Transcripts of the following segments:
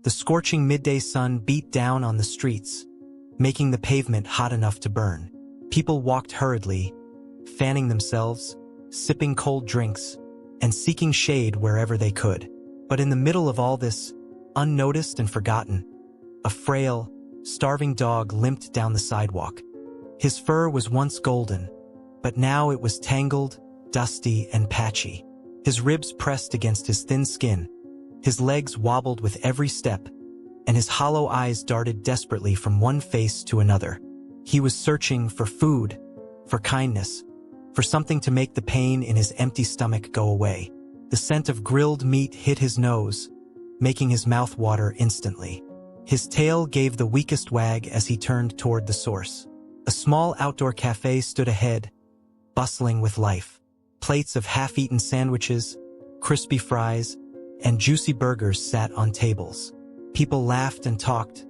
The scorching midday sun beat down on the streets, making the pavement hot enough to burn. People walked hurriedly, fanning themselves, sipping cold drinks, and seeking shade wherever they could. But in the middle of all this, unnoticed and forgotten, a frail, starving dog limped down the sidewalk. His fur was once golden, but now it was tangled, dusty, and patchy. His ribs pressed against his thin skin, his legs wobbled with every step, and his hollow eyes darted desperately from one face to another. He was searching for food, for kindness, for something to make the pain in his empty stomach go away. The scent of grilled meat hit his nose, making his mouth water instantly. His tail gave the weakest wag as he turned toward the source. A small outdoor cafe stood ahead, bustling with life. Plates of half-eaten sandwiches, crispy fries, and juicy burgers sat on tables. People laughed and talked,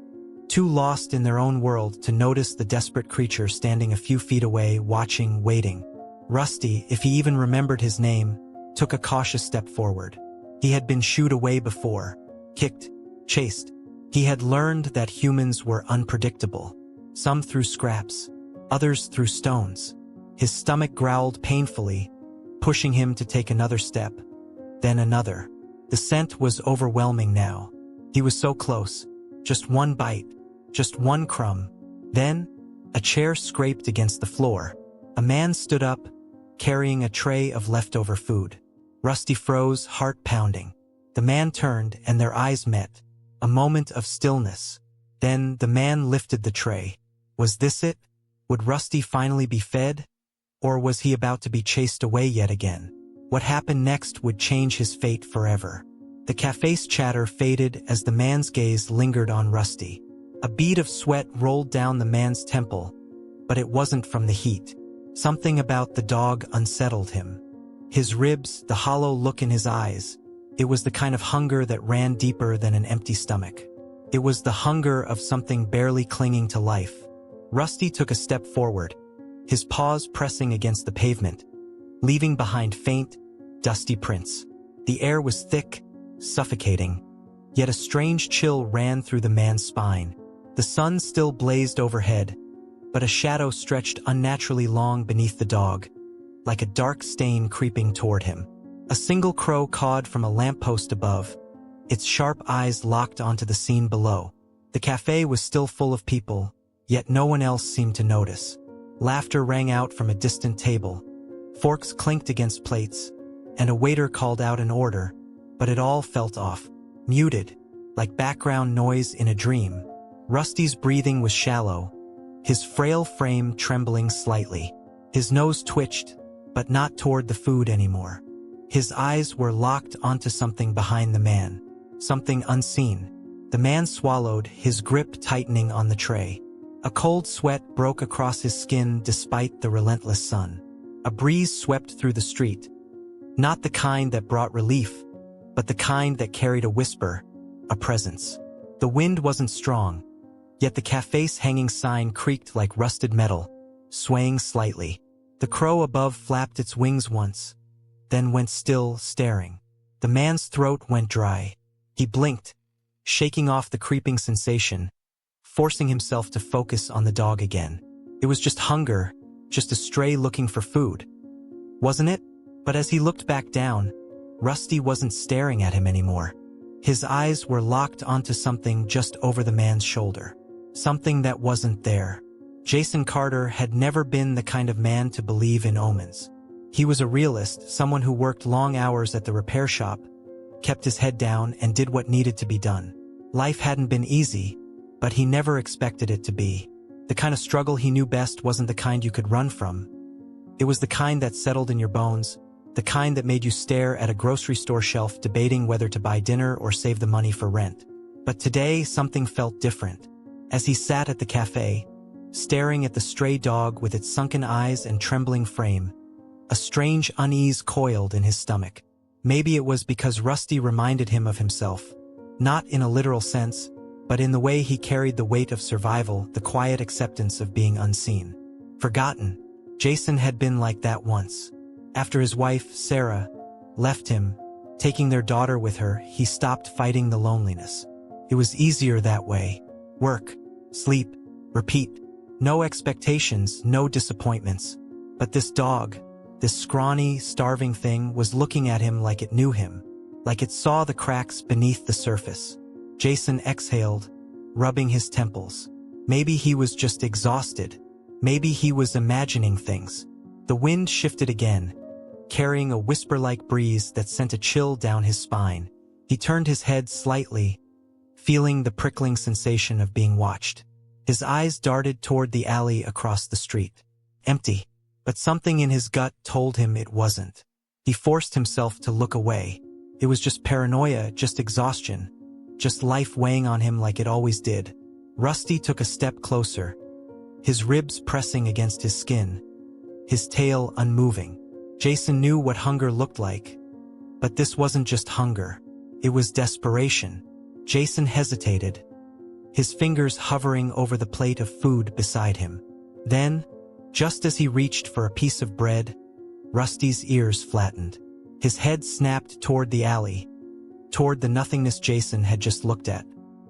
too lost in their own world to notice the desperate creature standing a few feet away, watching, waiting. Rusty, if he even remembered his name, took a cautious step forward. He had been shooed away before, kicked, chased. He had learned that humans were unpredictable. Some threw scraps, others threw stones. His stomach growled painfully, pushing him to take another step, then another. The scent was overwhelming now. He was so close. Just one bite, just one crumb. Then, a chair scraped against the floor. A man stood up, carrying a tray of leftover food. Rusty froze, heart pounding. The man turned, and their eyes met. A moment of stillness. Then the man lifted the tray. Was this it? Would Rusty finally be fed? Or was he about to be chased away yet again? What happened next would change his fate forever. The cafe's chatter faded as the man's gaze lingered on Rusty. A bead of sweat rolled down the man's temple, but it wasn't from the heat. Something about the dog unsettled him. His ribs, the hollow look in his eyes. It was the kind of hunger that ran deeper than an empty stomach. It was the hunger of something barely clinging to life. Rusty took a step forward, his paws pressing against the pavement, leaving behind faint, dusty prints. The air was thick, suffocating, yet a strange chill ran through the man's spine. The sun still blazed overhead, but a shadow stretched unnaturally long beneath the dog, like a dark stain creeping toward him. A single crow cawed from a lamppost above, its sharp eyes locked onto the scene below. The cafe was still full of people, yet no one else seemed to notice. Laughter rang out from a distant table. Forks clinked against plates, and a waiter called out an order, but it all felt off, muted, like background noise in a dream. Rusty's breathing was shallow, his frail frame trembling slightly. His nose twitched, but not toward the food anymore. His eyes were locked onto something behind the man, something unseen. The man swallowed, his grip tightening on the tray. A cold sweat broke across his skin despite the relentless sun. A breeze swept through the street, not the kind that brought relief, but the kind that carried a whisper, a presence. The wind wasn't strong, yet the cafe's hanging sign creaked like rusted metal, swaying slightly. The crow above flapped its wings once, then went still, staring. The man's throat went dry. He blinked, shaking off the creeping sensation, forcing himself to focus on the dog again. It was just hunger, just a stray looking for food. Wasn't it? But as he looked back down, Rusty wasn't staring at him anymore. His eyes were locked onto something just over the man's shoulder. Something that wasn't there. Jason Carter had never been the kind of man to believe in omens. He was a realist, someone who worked long hours at the repair shop, kept his head down, and did what needed to be done. Life hadn't been easy, but he never expected it to be. The kind of struggle he knew best wasn't the kind you could run from. It was the kind that settled in your bones, the kind that made you stare at a grocery store shelf debating whether to buy dinner or save the money for rent. But today, something felt different. As he sat at the cafe, staring at the stray dog with its sunken eyes and trembling frame, a strange unease coiled in his stomach. Maybe it was because Rusty reminded him of himself. Not in a literal sense, but in the way he carried the weight of survival, the quiet acceptance of being unseen. Forgotten. Jason had been like that once. After his wife, Sarah, left him, taking their daughter with her, he stopped fighting the loneliness. It was easier that way. Work, sleep, repeat. No expectations, no disappointments. But this dog, this scrawny, starving thing, was looking at him like it knew him, like it saw the cracks beneath the surface. Jason exhaled, rubbing his temples. Maybe he was just exhausted. Maybe he was imagining things. The wind shifted again, carrying a whisper-like breeze that sent a chill down his spine. He turned his head slightly, feeling the prickling sensation of being watched. His eyes darted toward the alley across the street. Empty, but something in his gut told him it wasn't. He forced himself to look away. It was just paranoia, just exhaustion, just life weighing on him like it always did. Rusty took a step closer, his ribs pressing against his skin, his tail unmoving. Jason knew what hunger looked like, but this wasn't just hunger. It was desperation. Jason hesitated, his fingers hovering over the plate of food beside him. Then, just as he reached for a piece of bread, Rusty's ears flattened. His head snapped toward the alley, toward the nothingness Jason had just looked at.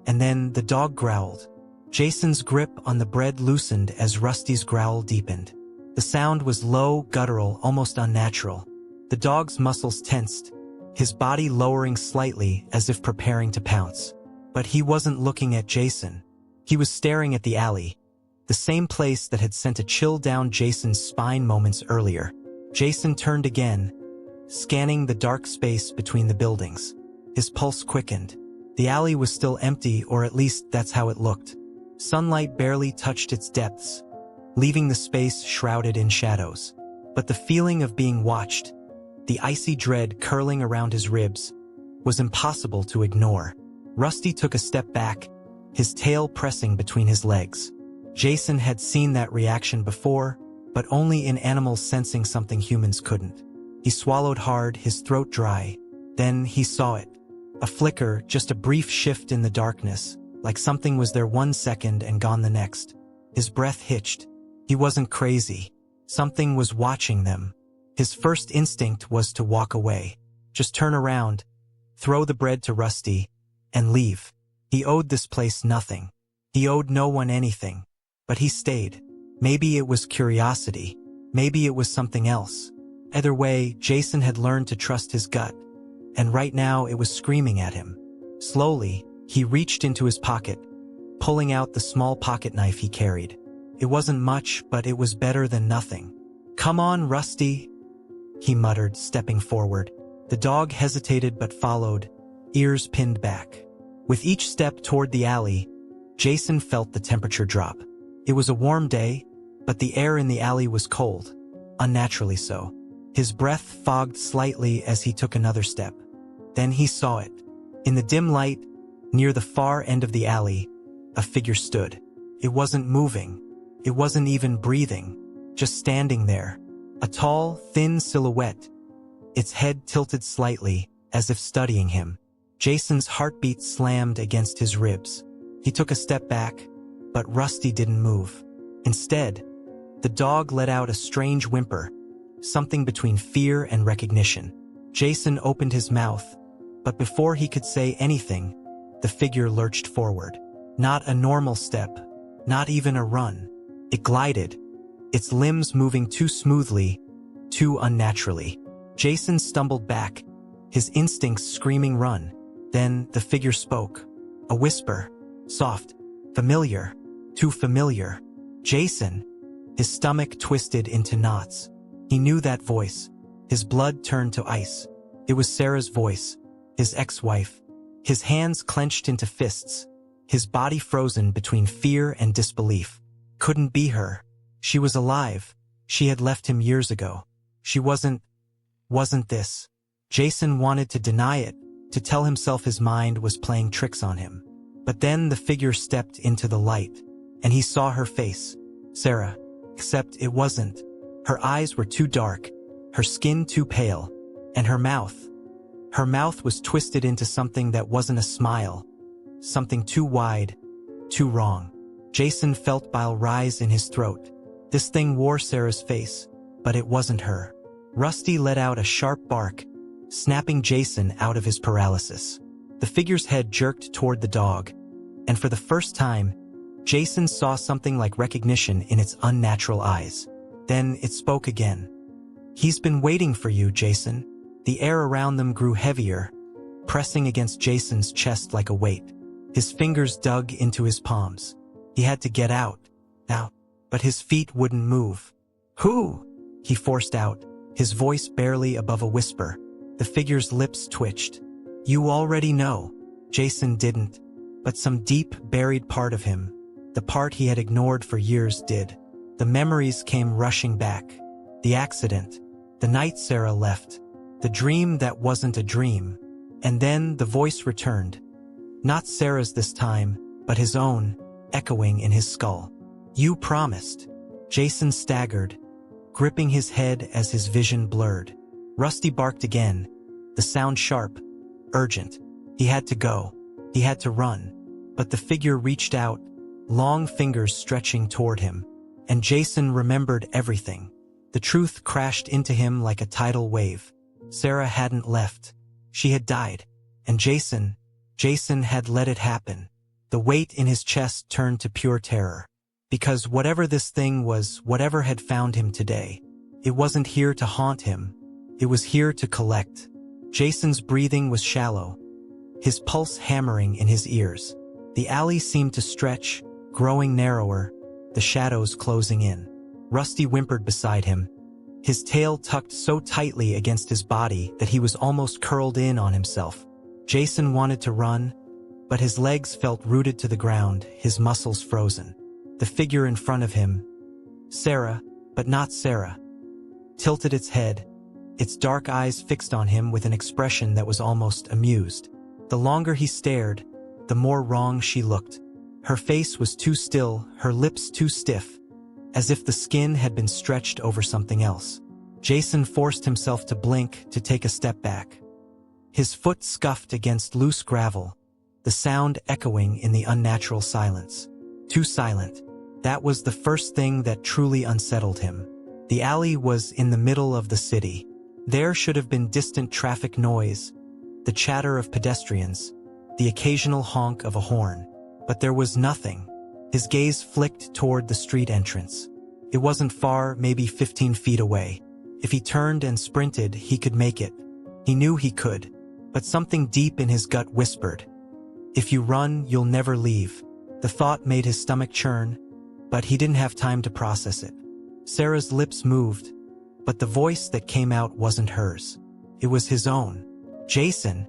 And then the dog growled. Jason's grip on the bread loosened as Rusty's growl deepened. The sound was low, guttural, almost unnatural. The dog's muscles tensed, his body lowering slightly as if preparing to pounce. But he wasn't looking at Jason. He was staring at the alley, the same place that had sent a chill down Jason's spine moments earlier. Jason turned again, scanning the dark space between the buildings. His pulse quickened. The alley was still empty, or at least that's how it looked. Sunlight barely touched its depths, leaving the space shrouded in shadows. But the feeling of being watched, the icy dread curling around his ribs, was impossible to ignore. Rusty took a step back, his tail pressing between his legs. Jason had seen that reaction before, but only in animals sensing something humans couldn't. He swallowed hard, his throat dry. Then he saw it. A flicker, just a brief shift in the darkness, like something was there 1 second and gone the next. His breath hitched. He wasn't crazy. Something was watching them. His first instinct was to walk away. Just turn around, throw the bread to Rusty, and leave. He owed this place nothing. He owed no one anything. But he stayed. Maybe it was curiosity. Maybe it was something else. Either way, Jason had learned to trust his gut, and right now it was screaming at him. Slowly, he reached into his pocket, pulling out the small pocket knife he carried. It wasn't much, but it was better than nothing. "Come on, Rusty," he muttered, stepping forward. The dog hesitated but followed, ears pinned back. With each step toward the alley, Jason felt the temperature drop. It was a warm day, but the air in the alley was cold, unnaturally so. His breath fogged slightly as he took another step. Then he saw it. In the dim light, near the far end of the alley, a figure stood. It wasn't moving. It wasn't even breathing, just standing there. A tall, thin silhouette, its head tilted slightly, as if studying him. Jason's heartbeat slammed against his ribs. He took a step back, but Rusty didn't move. Instead, the dog let out a strange whimper, something between fear and recognition. Jason opened his mouth, but before he could say anything, the figure lurched forward. Not a normal step, not even a run. It glided, its limbs moving too smoothly, too unnaturally. Jason stumbled back, his instincts screaming run. Then the figure spoke. A whisper, soft, familiar, too familiar. Jason, his stomach twisted into knots. He knew that voice. His blood turned to ice. It was Sarah's voice, his ex-wife. His hands clenched into fists, his body frozen between fear and disbelief. Couldn't be her. She was alive. She had left him years ago. She wasn't this. Jason wanted to deny it, to tell himself his mind was playing tricks on him. But then the figure stepped into the light, and he saw her face. Sarah. Except it wasn't. Her eyes were too dark, her skin too pale, and her mouth. Her mouth was twisted into something that wasn't a smile. Something too wide, too wrong. Jason felt bile rise in his throat. This thing wore Sarah's face, but it wasn't her. Rusty let out a sharp bark, snapping Jason out of his paralysis. The figure's head jerked toward the dog, and for the first time, Jason saw something like recognition in its unnatural eyes. Then it spoke again. "He's been waiting for you, Jason." The air around them grew heavier, pressing against Jason's chest like a weight. His fingers dug into his palms. He had to get out, now, but his feet wouldn't move. "Who?" he forced out, his voice barely above a whisper. The figure's lips twitched. "You already know." Jason didn't, but some deep, buried part of him, the part he had ignored for years, did. The memories came rushing back. The accident, the night Sarah left, the dream that wasn't a dream. And then the voice returned. Not Sarah's this time, but his own, echoing in his skull. "You promised." Jason staggered, gripping his head as his vision blurred. Rusty barked again, the sound sharp, urgent. He had to go. He had to run. But the figure reached out, long fingers stretching toward him. And Jason remembered everything. The truth crashed into him like a tidal wave. Sarah hadn't left. She had died. And Jason had let it happen. The weight in his chest turned to pure terror. Because whatever this thing was, whatever had found him today, it wasn't here to haunt him. It was here to collect. Jason's breathing was shallow, his pulse hammering in his ears. The alley seemed to stretch, growing narrower, the shadows closing in. Rusty whimpered beside him, his tail tucked so tightly against his body that he was almost curled in on himself. Jason wanted to run, but his legs felt rooted to the ground, his muscles frozen. The figure in front of him, Sarah, but not Sarah, tilted its head, its dark eyes fixed on him with an expression that was almost amused. The longer he stared, the more wrong she looked. Her face was too still, her lips too stiff, as if the skin had been stretched over something else. Jason forced himself to blink, to take a step back. His foot scuffed against loose gravel, the sound echoing in the unnatural silence. Too silent. That was the first thing that truly unsettled him. The alley was in the middle of the city. There should have been distant traffic noise, the chatter of pedestrians, the occasional honk of a horn. But there was nothing. His gaze flicked toward the street entrance. It wasn't far, maybe 15 feet away. If he turned and sprinted, he could make it. He knew he could. But something deep in his gut whispered, "If you run, you'll never leave." The thought made his stomach churn, but he didn't have time to process it. Sarah's lips moved, but the voice that came out wasn't hers. It was his own. "Jason."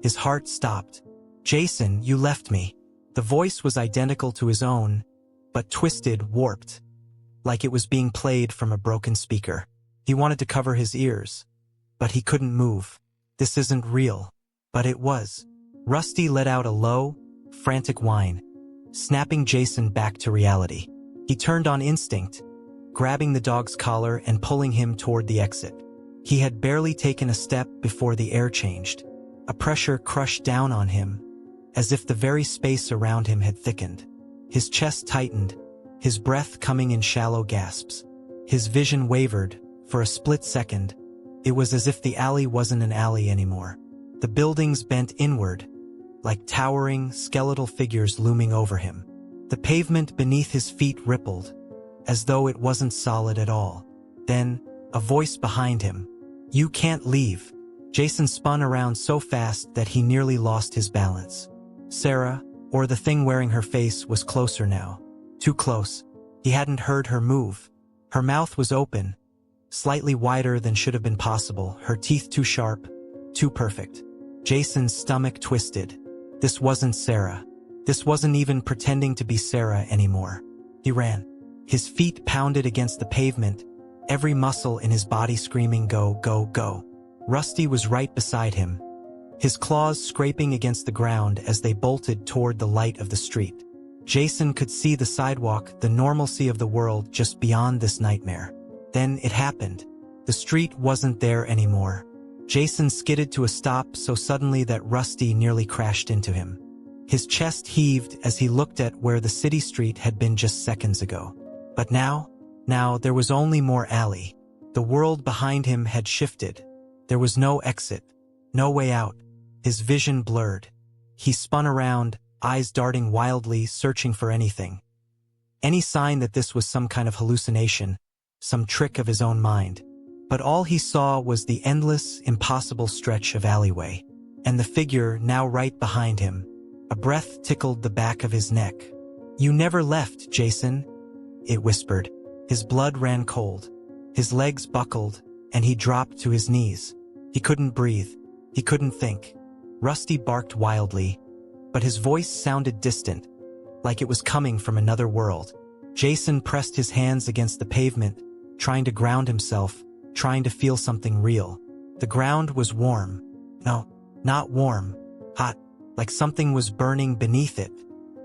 His heart stopped. "Jason, you left me." The voice was identical to his own, but twisted, warped, like it was being played from a broken speaker. He wanted to cover his ears, but he couldn't move. This isn't real. But it was. Rusty let out a low, frantic whine, snapping Jason back to reality. He turned on instinct, grabbing the dog's collar and pulling him toward the exit. He had barely taken a step before the air changed. A pressure crushed down on him, as if the very space around him had thickened. His chest tightened, his breath coming in shallow gasps. His vision wavered, for a split second. It was as if the alley wasn't an alley anymore. The buildings bent inward, like towering, skeletal figures looming over him. The pavement beneath his feet rippled, as though it wasn't solid at all. Then, a voice behind him. "You can't leave." Jason spun around so fast that he nearly lost his balance. Sarah, or the thing wearing her face, was closer now. Too close. He hadn't heard her move. Her mouth was open, slightly wider than should have been possible, her teeth too sharp, too perfect. Jason's stomach twisted. This wasn't Sarah. This wasn't even pretending to be Sarah anymore. He ran. His feet pounded against the pavement, every muscle in his body screaming, "Go, go, go." Rusty was right beside him, his claws scraping against the ground as they bolted toward the light of the street. Jason could see the sidewalk, the normalcy of the world just beyond this nightmare. Then it happened. The street wasn't there anymore. Jason skidded to a stop so suddenly that Rusty nearly crashed into him. His chest heaved as he looked at where the city street had been just seconds ago. But now there was only more alley. The world behind him had shifted. There was no exit, no way out. His vision blurred. He spun around, eyes darting wildly, searching for anything. Any sign that this was some kind of hallucination, some trick of his own mind. But all he saw was the endless, impossible stretch of alleyway. And the figure now right behind him. A breath tickled the back of his neck. "You never left, Jason," it whispered. His blood ran cold. His legs buckled, and he dropped to his knees. He couldn't breathe. He couldn't think. Rusty barked wildly, but his voice sounded distant, like it was coming from another world. Jason pressed his hands against the pavement, trying to ground himself, trying to feel something real. The ground was warm. No, not warm. Hot, like something was burning beneath it.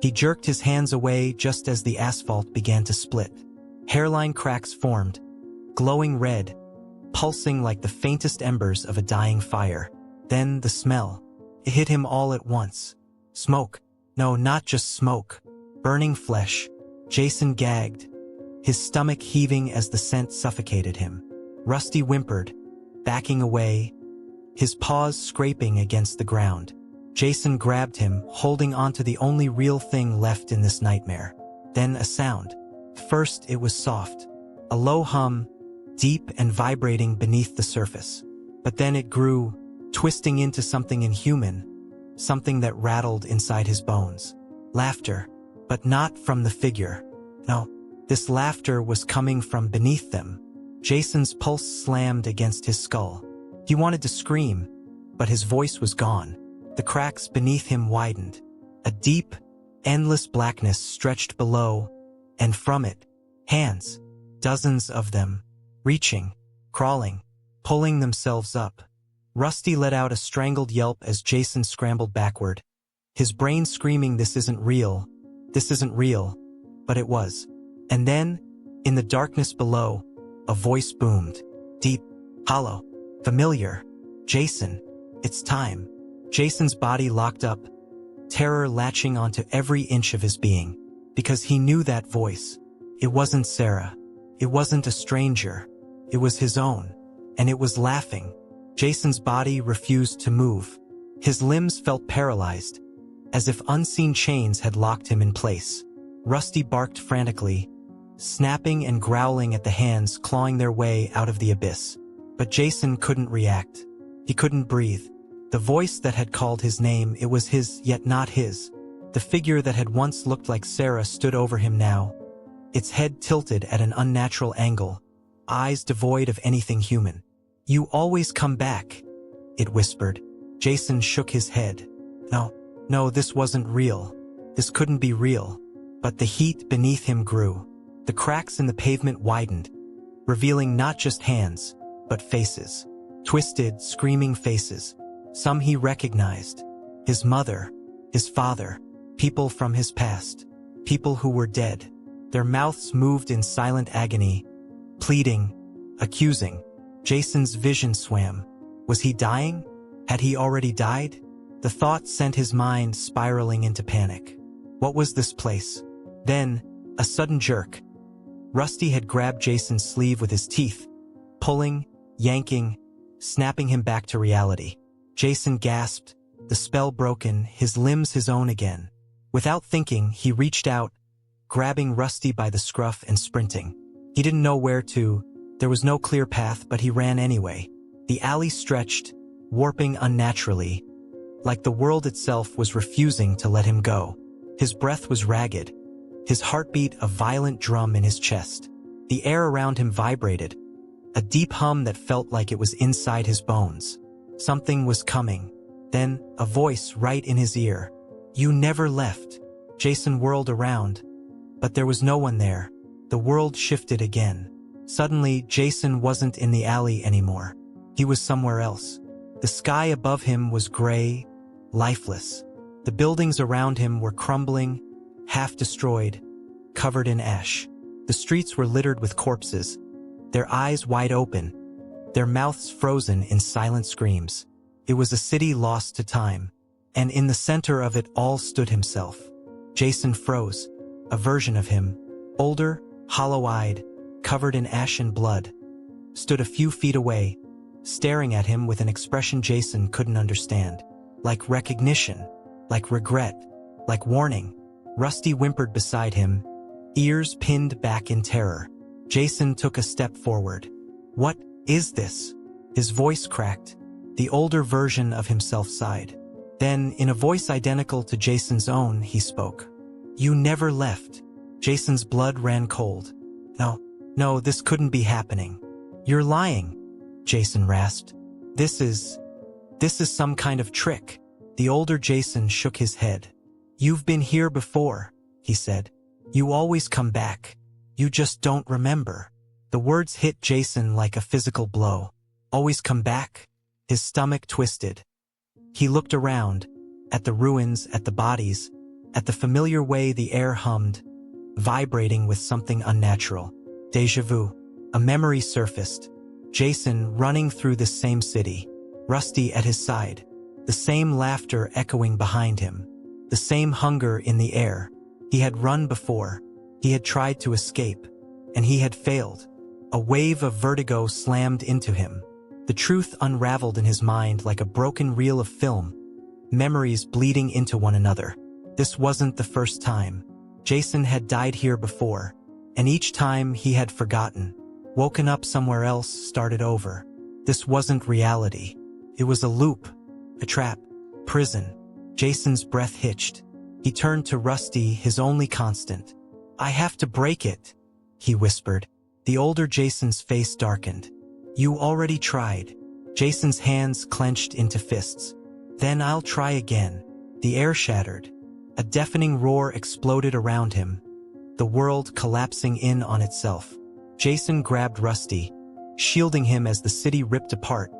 He jerked his hands away just as the asphalt began to split. Hairline cracks formed, glowing red, pulsing like the faintest embers of a dying fire. Then the smell. It hit him all at once. Smoke. No, not just smoke. Burning flesh. Jason gagged, his stomach heaving as the scent suffocated him. Rusty whimpered, backing away, his paws scraping against the ground. Jason grabbed him, holding onto the only real thing left in this nightmare. Then a sound. First it was soft, a low hum, deep and vibrating beneath the surface. But then it grew, twisting into something inhuman, something that rattled inside his bones. Laughter, but not from the figure. No, this laughter was coming from beneath them. Jason's pulse slammed against his skull. He wanted to scream, but his voice was gone. The cracks beneath him widened. A deep, endless blackness stretched below, and from it, hands, dozens of them, reaching, crawling, pulling themselves up. Rusty let out a strangled yelp as Jason scrambled backward, his brain screaming, "This isn't real, this isn't real," but it was. And then, in the darkness below, a voice boomed, deep, hollow, familiar. "Jason, it's time." Jason's body locked up, terror latching onto every inch of his being, because he knew that voice. It wasn't Sarah. It wasn't a stranger. It was his own, and it was laughing. Jason's body refused to move. His limbs felt paralyzed, as if unseen chains had locked him in place. Rusty barked frantically, snapping and growling at the hands clawing their way out of the abyss. But Jason couldn't react. He couldn't breathe. The voice that had called his name, it was his, yet not his. The figure that had once looked like Sarah stood over him now, its head tilted at an unnatural angle, eyes devoid of anything human. "You always come back," it whispered. Jason shook his head. No, this wasn't real. This couldn't be real. But the heat beneath him grew. The cracks in the pavement widened, revealing not just hands, but faces. Twisted, screaming faces. Some he recognized. His mother, his father, people from his past, people who were dead. Their mouths moved in silent agony, pleading, accusing. Jason's vision swam. Was he dying? Had he already died? The thought sent his mind spiraling into panic. What was this place? Then, a sudden jerk. Rusty had grabbed Jason's sleeve with his teeth, pulling, yanking, snapping him back to reality. Jason gasped, the spell broken, his limbs his own again. Without thinking, he reached out, grabbing Rusty by the scruff and sprinting. He didn't know where to. There was no clear path, but he ran anyway. The alley stretched, warping unnaturally, like the world itself was refusing to let him go. His breath was ragged, his heartbeat a violent drum in his chest. The air around him vibrated, a deep hum that felt like it was inside his bones. Something was coming. Then, a voice right in his ear. "You never left." Jason whirled around, but there was no one there. The world shifted again. Suddenly, Jason wasn't in the alley anymore. He was somewhere else. The sky above him was gray, lifeless. The buildings around him were crumbling, half destroyed, covered in ash. The streets were littered with corpses, their eyes wide open, their mouths frozen in silent screams. It was a city lost to time, and in the center of it all stood himself. Jason froze. A version of him, older, hollow-eyed, covered in ash and blood, stood a few feet away, staring at him with an expression Jason couldn't understand. Like recognition, like regret, like warning. Rusty whimpered beside him, ears pinned back in terror. Jason took a step forward. "What is this?" His voice cracked. The older version of himself sighed. Then, in a voice identical to Jason's own, he spoke. "You never left." Jason's blood ran cold. No, this couldn't be happening." "You're lying," Jason rasped. This is some kind of trick." The older Jason shook his head. "You've been here before," he said. "You always come back. You just don't remember." The words hit Jason like a physical blow. "Always come back?" His stomach twisted. He looked around, at the ruins, at the bodies, at the familiar way the air hummed, vibrating with something unnatural. Déjà vu. A memory surfaced. Jason running through the same city. Rusty at his side. The same laughter echoing behind him. The same hunger in the air. He had run before. He had tried to escape. And he had failed. A wave of vertigo slammed into him. The truth unraveled in his mind like a broken reel of film. Memories bleeding into one another. This wasn't the first time. Jason had died here before. And each time he had forgotten. Woken up somewhere else, started over. This wasn't reality. It was a loop. A trap. Prison. Jason's breath hitched. He turned to Rusty, his only constant. "I have to break it," he whispered. The older Jason's face darkened. "You already tried." Jason's hands clenched into fists. "Then I'll try again." The air shattered. A deafening roar exploded around him. The world collapsing in on itself. Jason grabbed Rusty, shielding him as the city ripped apart,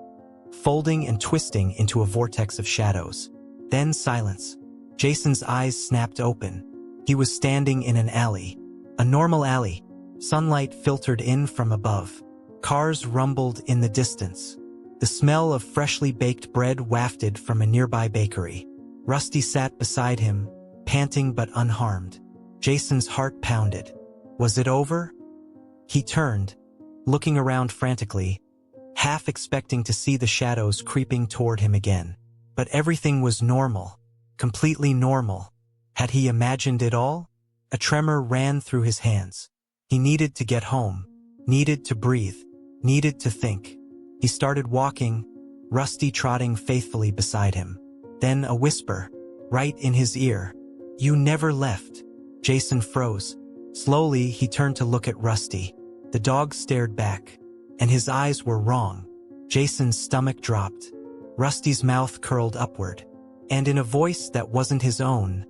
folding and twisting into a vortex of shadows. Then silence. Jason's eyes snapped open. He was standing in an alley. A normal alley. Sunlight filtered in from above. Cars rumbled in the distance. The smell of freshly baked bread wafted from a nearby bakery. Rusty sat beside him, panting but unharmed. Jason's heart pounded. Was it over? He turned, looking around frantically, half expecting to see the shadows creeping toward him again. But everything was normal, completely normal. Had he imagined it all? A tremor ran through his hands. He needed to get home, needed to breathe, needed to think. He started walking, Rusty trotting faithfully beside him. Then a whisper, right in his ear. "You never left." Jason froze. Slowly, he turned to look at Rusty. The dog stared back, and his eyes were wrong. Jason's stomach dropped. Rusty's mouth curled upward. And in a voice that wasn't his own,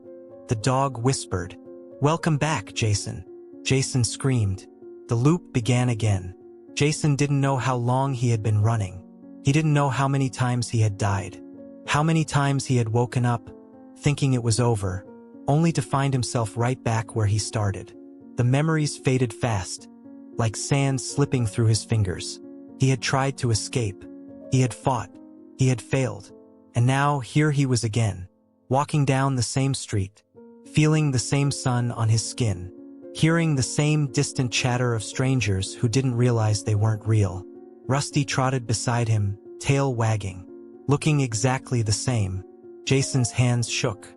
the dog whispered, "Welcome back, Jason." Jason screamed. The loop began again. Jason didn't know how long he had been running. He didn't know how many times he had died. How many times he had woken up, thinking it was over, only to find himself right back where he started. The memories faded fast, like sand slipping through his fingers. He had tried to escape. He had fought. He had failed. And now here he was again, walking down the same street, feeling the same sun on his skin, hearing the same distant chatter of strangers who didn't realize they weren't real. Rusty trotted beside him, tail wagging, looking exactly the same. Jason's hands shook.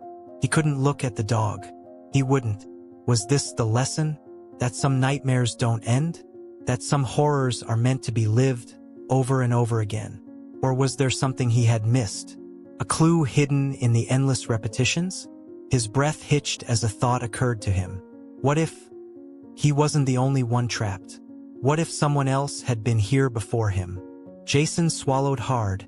He couldn't look at the dog. He wouldn't. Was this the lesson? That some nightmares don't end? That some horrors are meant to be lived over and over again? Or was there something he had missed? A clue hidden in the endless repetitions? His breath hitched as a thought occurred to him. What if he wasn't the only one trapped? What if someone else had been here before him? Jason swallowed hard,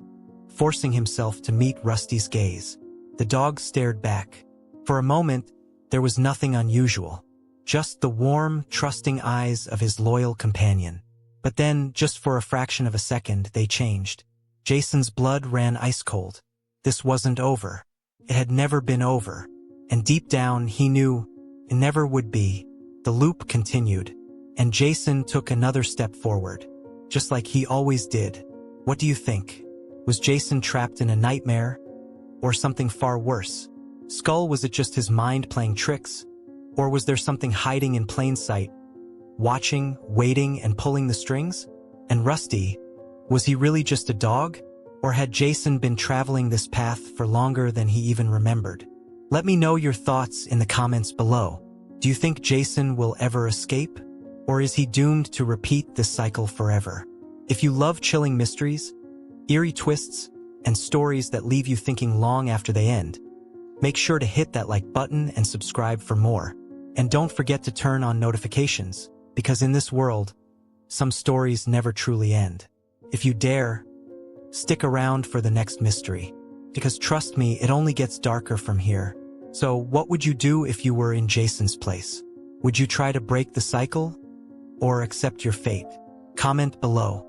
forcing himself to meet Rusty's gaze. The dog stared back. For a moment, there was nothing unusual. Just the warm, trusting eyes of his loyal companion. But then, just for a fraction of a second, they changed. Jason's blood ran ice cold. This wasn't over. It had never been over. And deep down, he knew it never would be. The loop continued, and Jason took another step forward, just like he always did. What do you think? Was Jason trapped in a nightmare? Or something far worse? Was it just his mind playing tricks? Or was there something hiding in plain sight, watching, waiting, and pulling the strings? And Rusty, was he really just a dog? Or had Jason been traveling this path for longer than he even remembered? Let me know your thoughts in the comments below. Do you think Jason will ever escape? Or is he doomed to repeat this cycle forever? If you love chilling mysteries, eerie twists, and stories that leave you thinking long after they end, make sure to hit that like button and subscribe for more. And don't forget to turn on notifications, because in this world, some stories never truly end. If you dare, stick around for the next mystery, because trust me, it only gets darker from here. So what would you do if you were in Jason's place? Would you try to break the cycle or accept your fate? Comment below.